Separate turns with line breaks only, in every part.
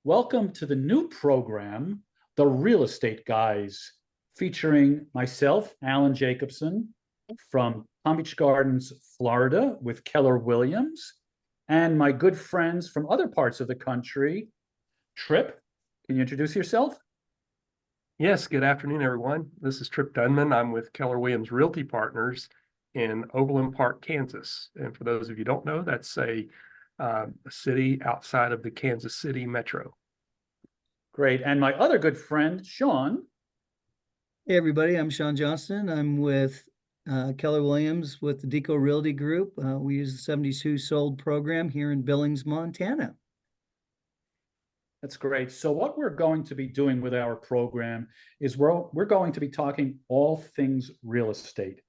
Welcome to the new program, The Real Estate Guys, featuring myself, Alan Jacobson, from Palm Beach Gardens, Florida, with Keller Williams, and my good friends from other parts of the country. Trip, can you introduce yourself?
Yes, good afternoon, everyone. This is Trip Dunman. I'm with Keller Williams Realty Partners in Overland Park, Kansas. And for those of you who don't know, that's a city outside of the Kansas City metro.
Great. And my other good friend, Sean.
Hey, everybody, I'm Sean Johnston. I'm with Keller Williams with the Deco Realty Group. We use the 72 sold program here in Billings, Montana.
That's great. So what we're going to be doing with our program is we're going to be talking all things real estate.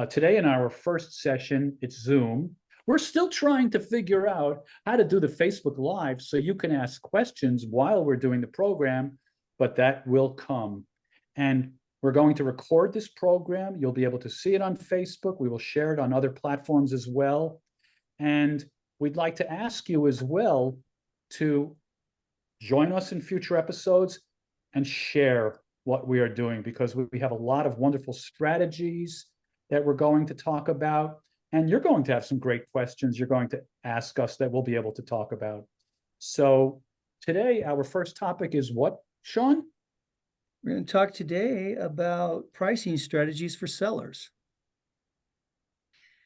Today in our first session, it's Zoom. We're still trying to figure out how to do the Facebook Live so you can ask questions while we're doing the program, but that will come. And we're going to record this program. You'll be able to see it on Facebook. We will share it on other platforms as well. And we'd like to ask you as well to join us in future episodes and share what we are doing, because we have a lot of wonderful strategies that we're going to talk about. And you're going to have some great questions you're going to ask us that we'll be able to talk about. So today, our first topic is what, Sean?
We're going to talk today about pricing strategies for sellers.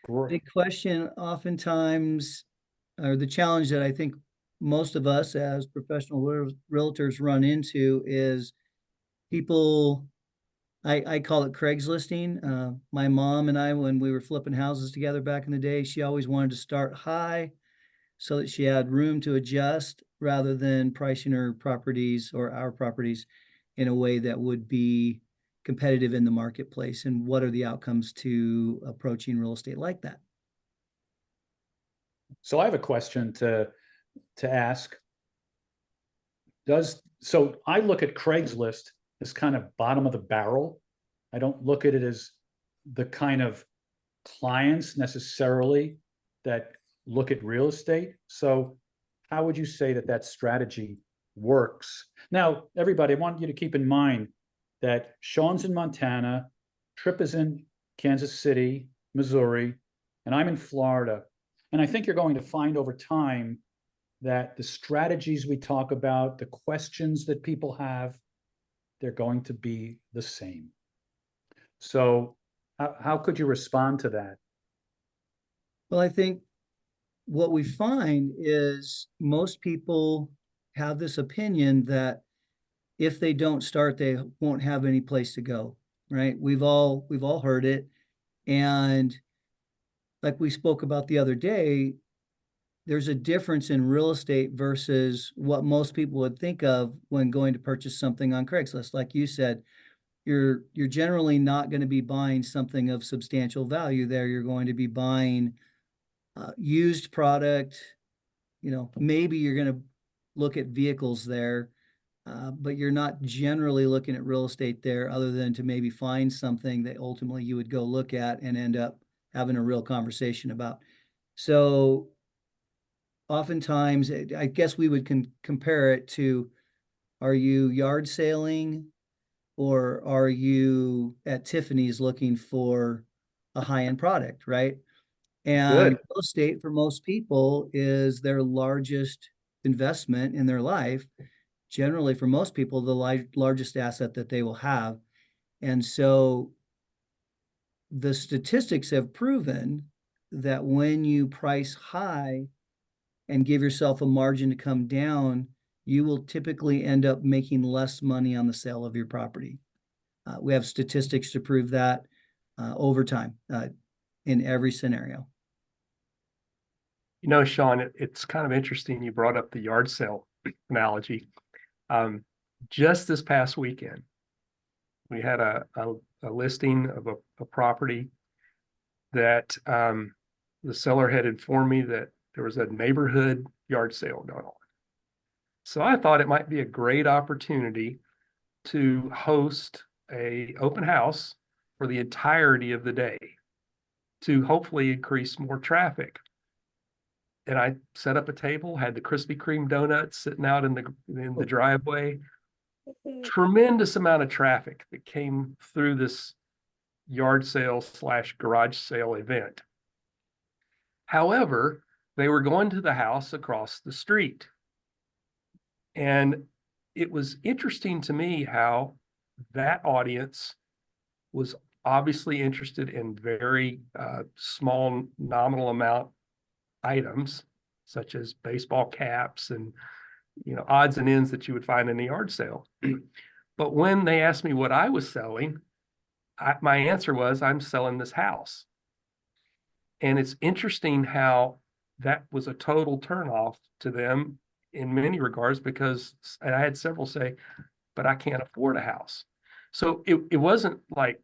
Great.
The question oftentimes, or the challenge that I think most of us as professional realtors run into is people, I call it Craigslisting. My mom and I, when we were flipping houses together back in the day, she always wanted to start high so that she had room to adjust rather than pricing her properties or our properties in a way that would be competitive in the marketplace. And what are the outcomes to approaching real estate like that?
So I have a question to ask. So I look at Craigslist as kind of bottom of the barrel. I don't look at it as the kind of clients necessarily that look at real estate. So how would you say that strategy works? Now, everybody, I want you to keep in mind that Sean's in Montana, Trip is in Kansas City, Missouri, and I'm in Florida. And I think you're going to find over time that the strategies we talk about, the questions that people have, they're going to be the same. So how could you respond to that?
Well, I think what we find is most people have this opinion that if they don't start, they won't have any place to go, right? We've all heard it. And like we spoke about the other day, there's a difference in real estate versus what most people would think of when going to purchase something on Craigslist. Like you said, you're generally not going to be buying something of substantial value there. You're going to be buying used product. Maybe you're going to look at vehicles there, but you're not generally looking at real estate there other than to maybe find something that ultimately you would go look at and end up having a real conversation about. So oftentimes, I guess we would compare it to, are you yard sailing or are you at Tiffany's looking for a high-end product, right? And
Good.
real estate for most people is their largest investment in their life. Generally, for most people, the largest asset that they will have. And so the statistics have proven that when you price high and give yourself a margin to come down, you will typically end up making less money on the sale of your property. We have statistics to prove that over time in every scenario.
Sean, it's kind of interesting you brought up the yard sale analogy. Just this past weekend, we had a listing of a property that the seller had informed me that there was a neighborhood yard sale going on. So I thought it might be a great opportunity to host a open house for the entirety of the day to hopefully increase more traffic. and I set up a table, had the Krispy Kreme donuts sitting out in the driveway. Tremendous amount of traffic that came through this yard sale / garage sale event. However, they were going to the house across the street. And it was interesting to me how that audience was obviously interested in very small nominal amount items, such as baseball caps and odds and ends that you would find in a yard sale. But when they asked me what I was selling, my answer was, I'm selling this house. And it's interesting how that was a total turnoff to them in many regards, because I had several say, but I can't afford a house. So it wasn't like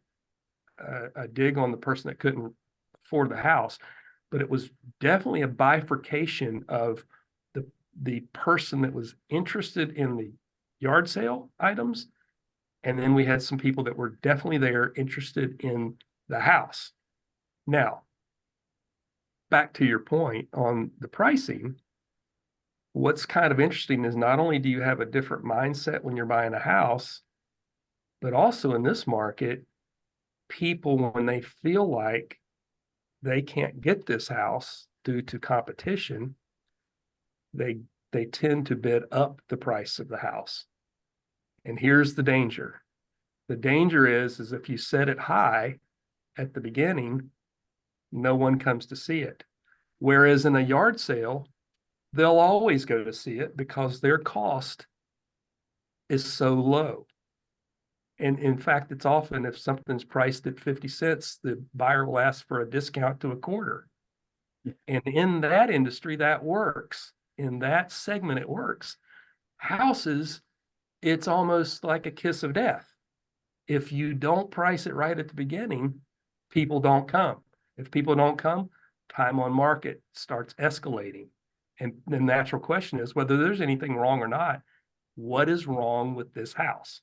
a dig on the person that couldn't afford the house, but it was definitely a bifurcation of the person that was interested in the yard sale items. And then we had some people that were definitely there interested in the house. Now, back to your point on the pricing, what's kind of interesting is not only do you have a different mindset when you're buying a house, but also in this market, people, when they feel like they can't get this house due to competition, they tend to bid up the price of the house. And here's the danger. The danger is if you set it high at the beginning, no one comes to see it. Whereas in a yard sale, they'll always go to see it because their cost is so low. And in fact, it's often, if something's priced at 50 cents, the buyer will ask for a discount to a quarter. And in that industry, that works. In that segment, it works. Houses, it's almost like a kiss of death. If you don't price it right at the beginning, people don't come. If people don't come, time on market starts escalating. And the natural question is whether there's anything wrong or not. What is wrong with this house?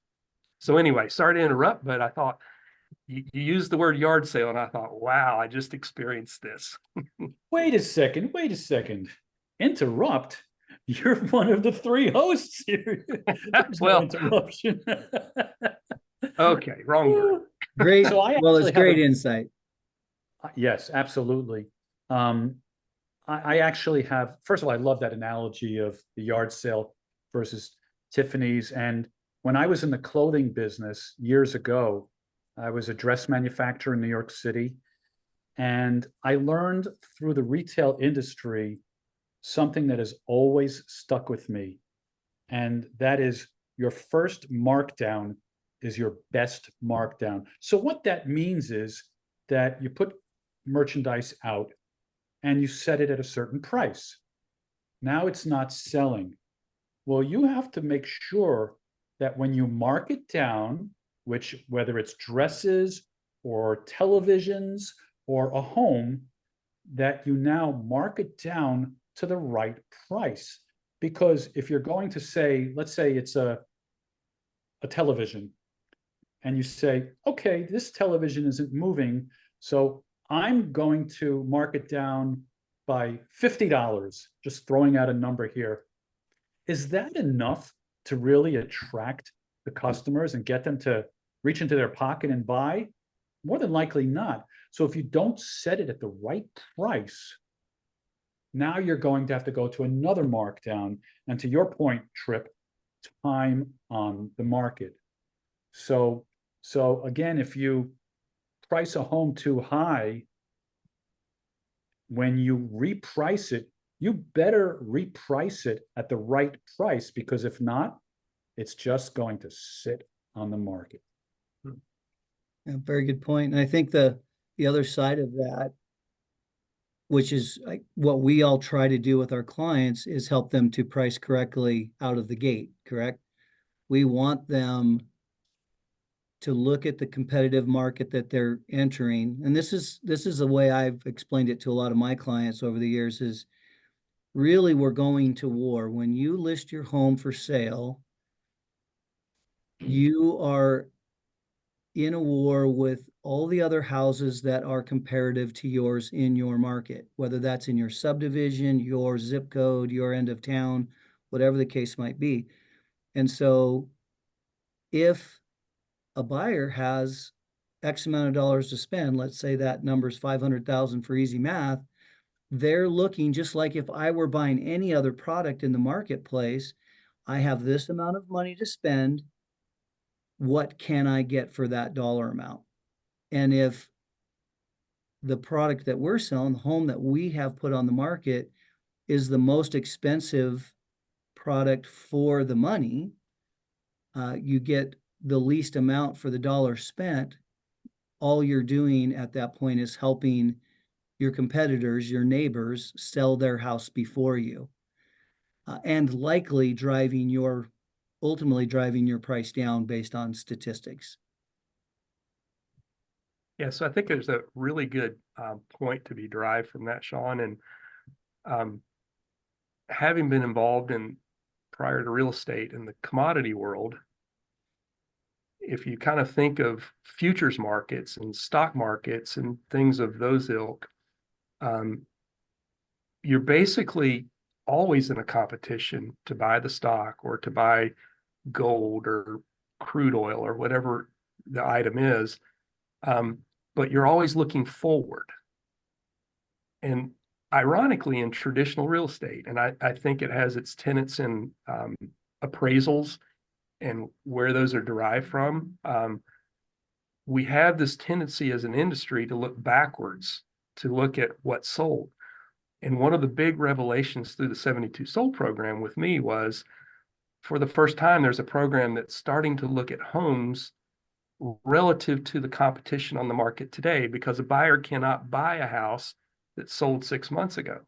So anyway, sorry to interrupt, but I thought you used the word yard sale, and I thought, wow, I just experienced this.
Wait a second. Interrupt? You're one of the three hosts here. There's no
Well,
interruption.
okay, wrong word.
Great.
So I
Well, it's
actually have
great insight.
Yes, absolutely. I actually have, first of all, I love that analogy of the yard sale versus Tiffany's. And when I was in the clothing business years ago, I was a dress manufacturer in New York City. And I learned through the retail industry something that has always stuck with me. And that is, your first markdown is your best markdown. So what that means is that you put merchandise out and you set it at a certain price. Now it's not selling. Well, you have to make sure that when you mark it down, which whether it's dresses or televisions or a home, that you now mark it down to the right price. Because if you're going to say, let's say it's a television, and you say, okay, this television isn't moving, so I'm going to mark it down by $50, just throwing out a number here. Is that enough to really attract the customers and get them to reach into their pocket and buy? More than likely not. So if you don't set it at the right price, now you're going to have to go to another markdown. And to your point, Trip, time on the market. So again, if you price a home too high, when you reprice it, you better reprice it at the right price, because if not, it's just going to sit on the market.
Yeah, very good point. And I think the other side of that, which is like what we all try to do with our clients, is help them to price correctly out of the gate, correct? We want them to look at the competitive market that they're entering. And this is the way I've explained it to a lot of my clients over the years, is really we're going to war. When you list your home for sale, you are in a war with all the other houses that are comparative to yours in your market, whether that's in your subdivision, your zip code, your end of town, whatever the case might be. And so if a buyer has X amount of dollars to spend, let's say that number's 500,000 for easy math, they're looking just like if I were buying any other product in the marketplace, I have this amount of money to spend. What can I get for that dollar amount? And if the product that we're selling, the home that we have put on the market, is the most expensive product for the money, you get the least amount for the dollar spent. All you're doing at that point is helping your competitors, your neighbors, sell their house before you, and likely ultimately driving your price down based on statistics.
Yeah, so I think there's a really good point to be derived from that, Sean. And having been involved in prior to real estate in the commodity world, if you kind of think of futures markets and stock markets and things of those ilk, you're basically always in a competition to buy the stock or to buy gold or crude oil or whatever the item is. But you're always looking forward. And ironically, in traditional real estate, and I think it has its tenets in appraisals and where those are derived from, we have this tendency as an industry to look backwards, to look at what sold. And one of the big revelations through the 72 Sold program with me was, for the first time, there's a program that's starting to look at homes relative to the competition on the market today, because a buyer cannot buy a house that sold 6 months ago.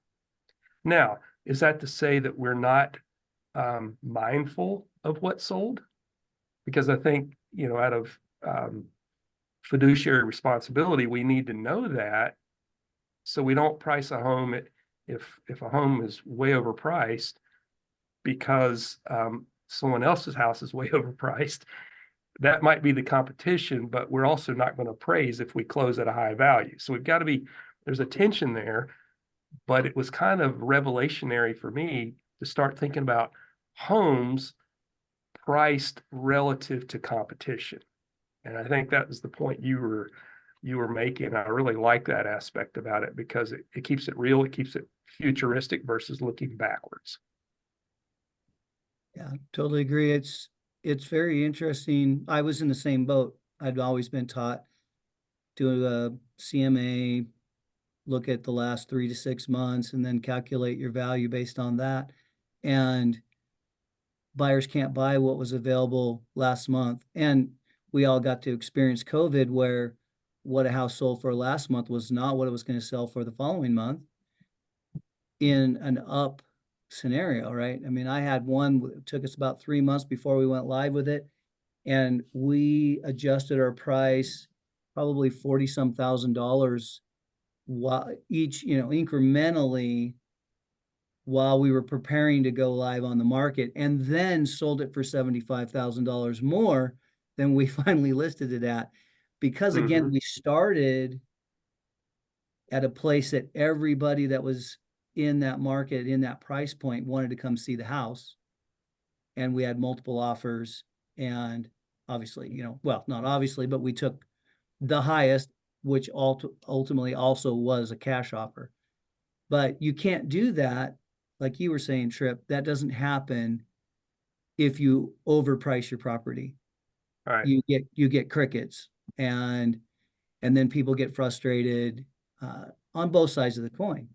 Now, is that to say that we're not mindful of what sold? Because I think, out of fiduciary responsibility, we need to know that, so we don't price a home if a home is way overpriced because someone else's house is way overpriced. That might be the competition, but we're also not going to appraise if we close at a high value. So there's a tension there, but it was kind of revelationary for me to start thinking about homes priced relative to competition. And I think that was the point you were making. I really like that aspect about it because it keeps it real, it keeps it futuristic versus looking backwards.
Yeah, totally agree. It's very interesting. I was in the same boat. I'd always been taught do a CMA, look at the last 3 to 6 months, and then calculate your value based on that. And buyers can't buy what was available last month. And we all got to experience COVID, where what a house sold for last month was not what it was going to sell for the following month in an up scenario, right? I mean, I had one, it took us about 3 months before we went live with it. And we adjusted our price probably 40 some $1,000 while incrementally while we were preparing to go live on the market, and then sold it for $75,000 more than we finally listed it at. Because again, we started at a place that everybody that was in that market, in that price point, wanted to come see the house. And we had multiple offers, and obviously, well, not obviously, but we took the highest, which ultimately also was a cash offer. But you can't do that, like you were saying, Tripp. That doesn't happen if you overprice your property.
Right.
You get crickets, and then people get frustrated on both sides of the coin.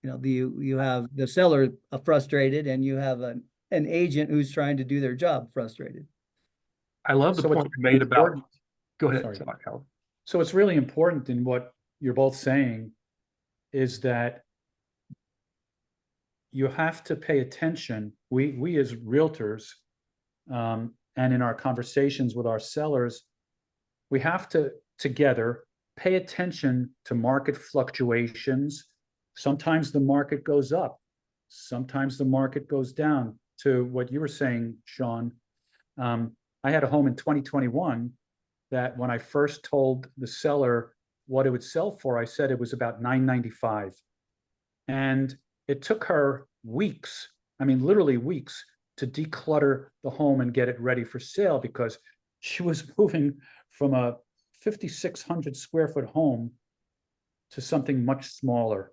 You have the seller frustrated, and you have an agent who's trying to do their job frustrated.
I love the
So
point you made about. Go ahead.
Sorry.
Sorry.
So it's really important in what you're both saying is that you have to pay attention. We as realtors, and in our conversations with our sellers, we have to together pay attention to market fluctuations. Sometimes the market goes up, sometimes the market goes down. To what you were saying, Sean, I had a home in 2021 that when I first told the seller what it would sell for, I said it was about $995. And it took her weeks, I mean, literally weeks, to declutter the home and get it ready for sale because she was moving from a 5,600 square foot home to something much smaller.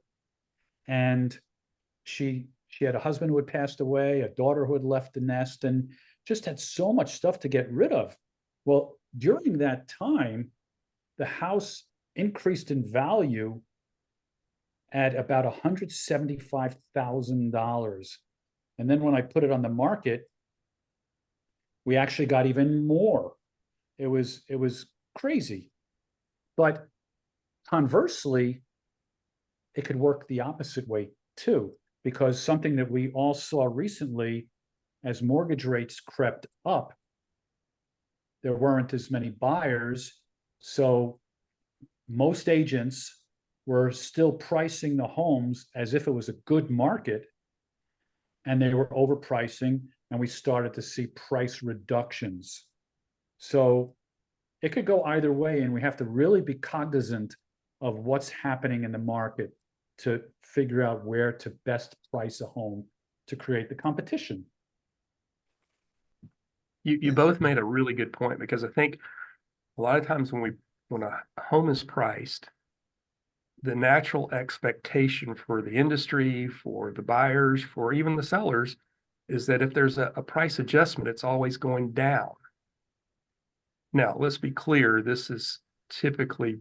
And she had a husband who had passed away, a daughter who had left the nest, and just had so much stuff to get rid of. Well, during that time, the house increased in value at about $175,000. And then when I put it on the market, we actually got even more. It was crazy. But conversely, it could work the opposite way too, because something that we all saw recently, as mortgage rates crept up, there weren't as many buyers. So most agents were still pricing the homes as if it was a good market, and they were overpricing, and we started to see price reductions. So it could go either way, and we have to really be cognizant of what's happening in the market to figure out where to best price a home to create the competition.
You both made a really good point, because I think a lot of times when a home is priced, the natural expectation for the industry, for the buyers, for even the sellers, is that if there's a price adjustment, it's always going down. Now, let's be clear, this is typically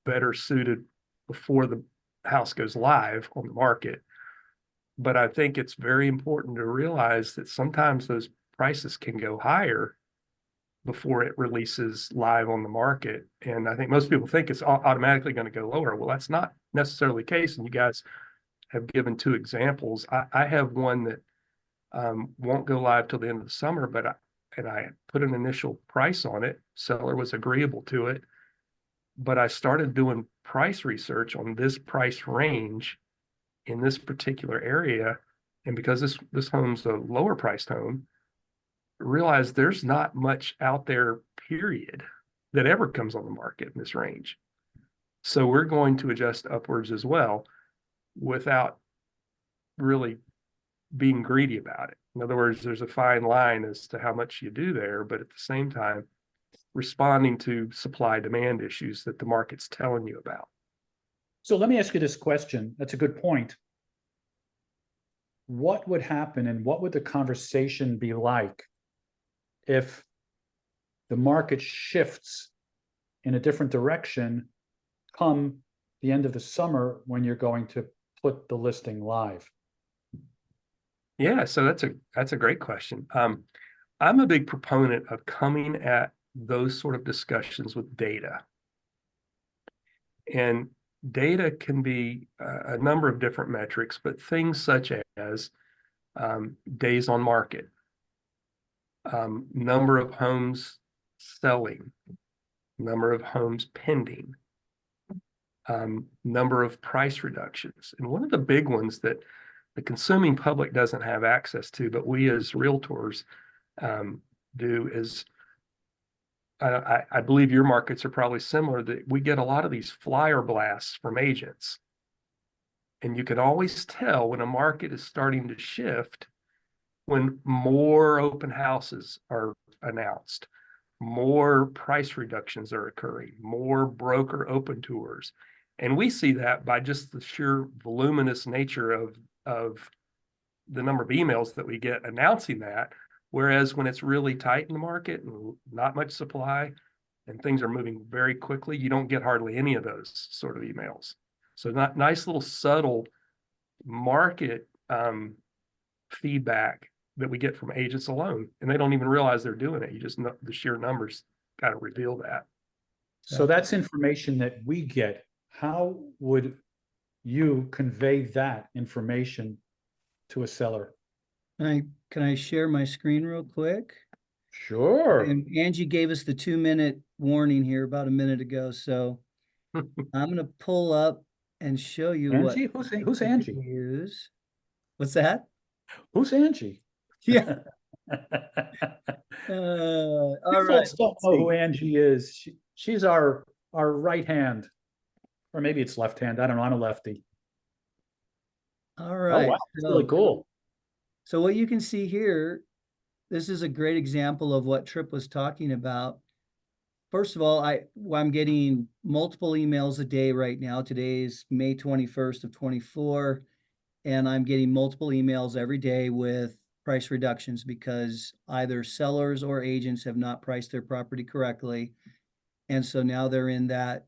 better suited before the house goes live on the market. But I think it's very important to realize that sometimes those prices can go higher before it releases live on the market. And I think most people think it's automatically going to go lower. Well, that's not necessarily the case. And you guys have given two examples. I have one that won't go live till the end of the summer, but I put an initial price on it. Seller was agreeable to it. But I started doing price research on this price range in this particular area. And because this home's a lower priced home, realize there's not much out there, period, that ever comes on the market in this range. So we're going to adjust upwards as well without really being greedy about it. In other words, there's a fine line as to how much you do there, but at the same time, responding to supply demand issues that the market's telling you about.
So let me ask you this question. That's a good point. What would happen and what would the conversation be like if the market shifts in a different direction come the end of the summer when you're going to put the listing live?
Yeah, so that's a great question. I'm a big proponent of coming at those sort of discussions with data. And data can be a number of different metrics, but things such as days on market, number of homes selling, number of homes pending, number of price reductions. And one of the big ones that the consuming public doesn't have access to, but we as realtors do, is I believe your markets are probably similar, that we get a lot of these flyer blasts from agents. And you can always tell when a market is starting to shift when more open houses are announced, more price reductions are occurring, more broker open tours. And we see that by just the sheer voluminous nature of the number of emails that we get announcing that. Whereas when it's really tight in the market and not much supply and things are moving very quickly, you don't get hardly any of those sort of emails. So nice little subtle market feedback that we get from agents alone, and they don't even realize they're doing it. You just know the sheer numbers kind of reveal that.
So that's information that we get. How would you convey that information to a seller?
Can I share my screen real quick?
Sure.
And Angie gave us the 2-minute warning here about a minute ago, so I'm going to pull up and show you
Angie?
what
Who's Angie?
use. What's that?
Who's Angie?
Yeah. All
You
right.
folks don't
let's
know
see.
who Angie is. She's our right hand, or maybe it's left hand. I don't know. I'm a lefty.
All
Oh,
right.
wow. It's really cool.
So what you can see here, this is a great example of what Trip was talking about. First of all, I'm getting multiple emails a day right now. Today is May 21st of 24, and I'm getting multiple emails every day with price reductions because either sellers or agents have not priced their property correctly. And so now they're in that,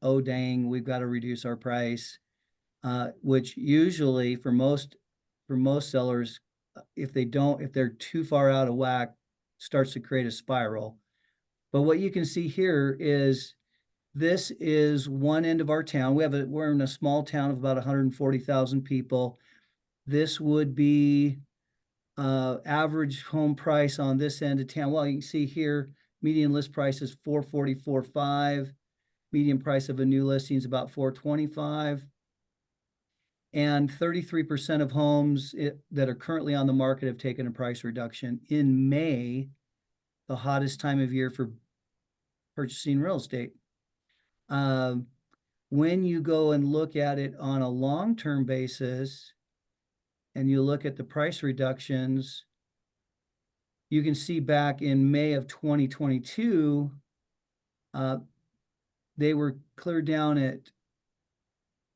oh dang, we've got to reduce our price, which usually for most sellers, if they're too far out of whack, starts to create a spiral. But what you can see here is this is one end of our town. We're in a small town of about 140,000 people. This would be average home price on this end of town. Well, you can see here, median list price is 444.5. Median price of a new listing is about 425. And 33% of homes that are currently on the market have taken a price reduction. In May, the hottest time of year for purchasing real estate. When you go and look at it on a long-term basis, and you look at the price reductions, you can see back in May of 2022, they were cleared down at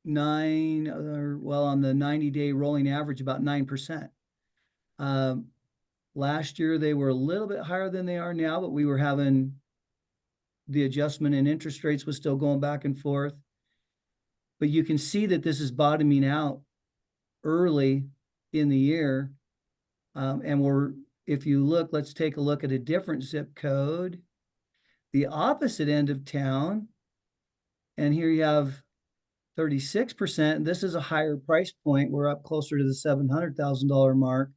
on the 90-day rolling average, about 9%. Last year, they were a little bit higher than they are now, but we were having the adjustment in interest rates was still going back and forth. But you can see that this is bottoming out early in the year. If you look, let's take a look at a different zip code, the opposite end of town. And here you have 36%. This is a higher price point. We're up closer to the $700,000 mark.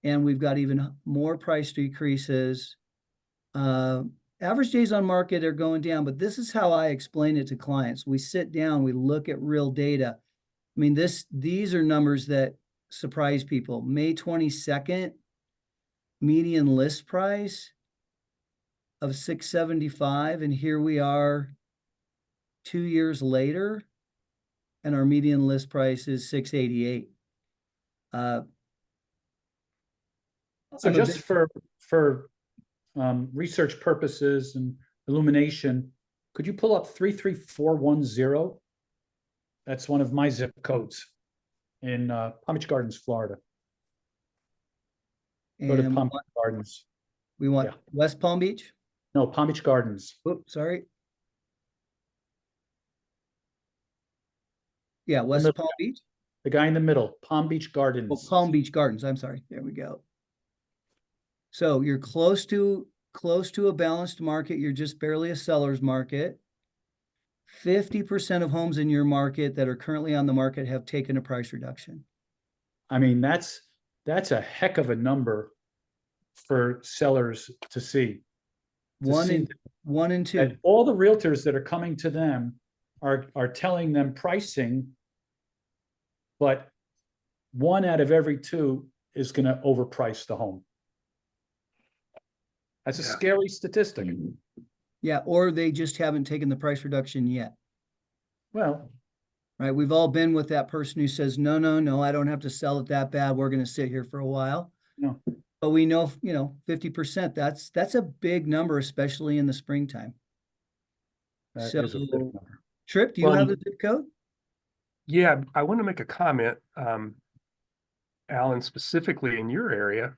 And we've got even more price decreases. Average days on market are going down, but this is how I explain it to clients. We sit down, we look at real data. I mean, these are numbers that surprise people. May 22nd, median list price of 675, and here we are 2 years later, and our median list price is 688.
So just for research purposes and illumination, could you pull up 33410? That's one of my zip codes in Palm Beach Gardens, Florida. Go to
And
Palm Beach Gardens.
we want
Yeah.
West Palm Beach.
No, Palm Beach Gardens.
Oops, sorry. Yeah, West
middle
Palm Beach.
The guy in the middle, Palm Beach
Oh,
Gardens.
Palm Beach Gardens. I'm sorry. There we go. So you're close to a balanced market. You're just barely a seller's market. 50% of homes in your market that are currently on the market have taken a price reduction.
I mean, that's a heck of a number for sellers to see.
One and two.
And all the realtors that are coming to them are telling them pricing, but 1 out of every 2 is going to overprice the home. That's a scary statistic.
Yeah, or they just haven't taken the price reduction yet.
Well,
right. We've all been with that person who says, no, I don't have to sell it that bad. We're going to sit here for a while.
no.
But we know, 50%, that's a big number, especially in the springtime.
That is a big number.
Trip, do you have a zip code?
Yeah, I want to make a comment, Alan, specifically in your area.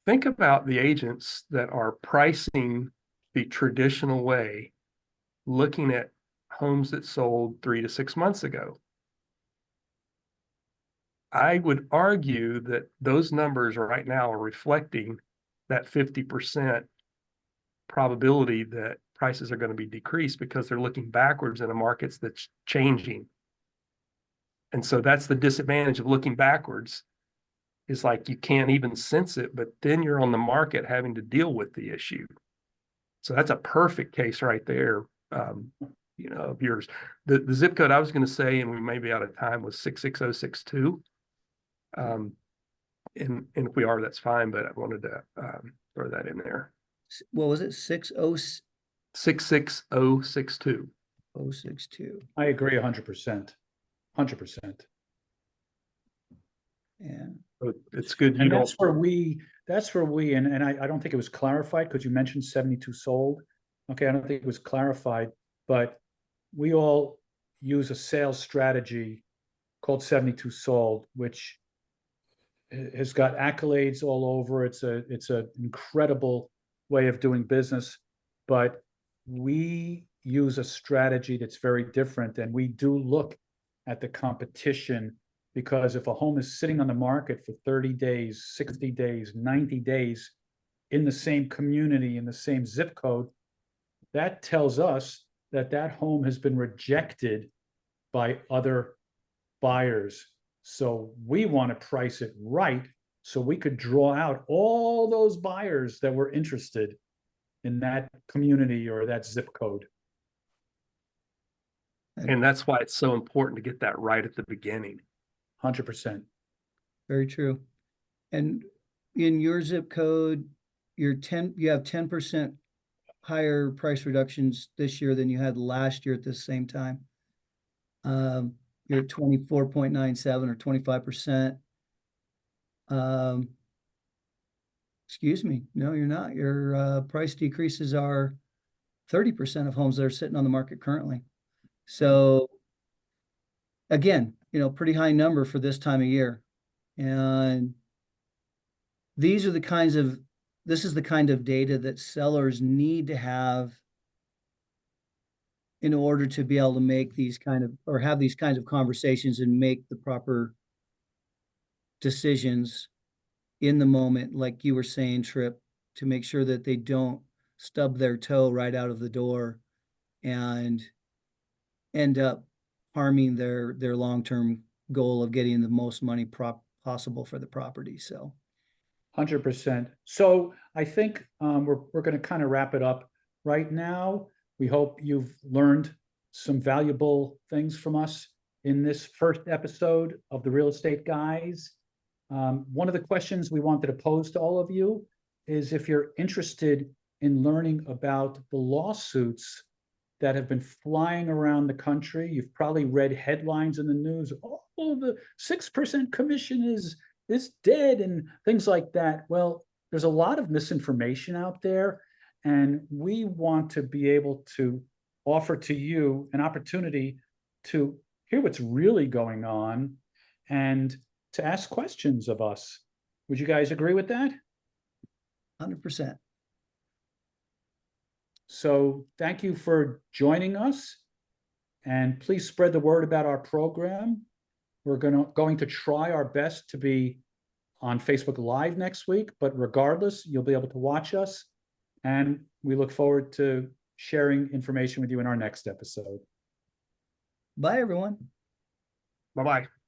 Think about the agents that are pricing the traditional way, looking at homes that sold 3 to 6 months ago. I would argue that those numbers right now are reflecting that 50% probability that prices are going to be decreased because they're looking backwards in a market that's changing. And so that's the disadvantage of looking backwards, is like you can't even sense it, but then you're on the market having to deal with the issue. So that's a perfect case right there, of yours. The zip code I was going to say, and we may be out of time, was 66062. And if we are, that's fine, but I wanted to throw that in there.
What was it?
66062.
60062.
I agree 100%. 100%.
Yeah.
So it's good you
And
don't.
that's where we, and I don't think it was clarified because you mentioned 72 sold. Okay, I don't think it was clarified, but we all use a sales strategy called 72 sold, which has got accolades all over. It's an incredible way of doing business, but we use a strategy that's very different, and we do look at the competition, because if a home is sitting on the market for 30 days, 60 days, 90 days in the same community, in the same zip code, that tells us that that home has been rejected by other buyers. So we want to price it right so we could draw out all those buyers that were interested in that community or that zip code.
And that's why it's so important to get that right at the beginning.
100%.
Very true. And in your zip code, you have 10% higher price reductions this year than you had last year at the same time. You're at 24.97 or 25%. Excuse me. No, you're not. Your price decreases are 30% of homes that are sitting on the market currently. So again, pretty high number for this time of year. And this is the kind of data that sellers need to have in order to be able to make have these kinds of conversations and make the proper decisions in the moment, like you were saying, Tripp, to make sure that they don't stub their toe right out of the door and end up harming their long-term goal of getting the most money possible for the property. So
100%. So I think we're going to kind of wrap it up right now. We hope you've learned some valuable things from us in this first episode of the Real Estate Guys. One of the questions we wanted to pose to all of you is if you're interested in learning about the lawsuits that have been flying around the country. You've probably read headlines in the news, oh, the 6% commission is dead and things like that. Well, there's a lot of misinformation out there, and we want to be able to offer to you an opportunity to hear what's really going on and to ask questions of us. Would you guys agree with that?
100%.
So thank you for joining us, and please spread the word about our program. We're going to try our best to be on Facebook Live next week, but regardless, you'll be able to watch us, and we look forward to sharing information with you in our next episode.
Bye, everyone.
Bye-bye.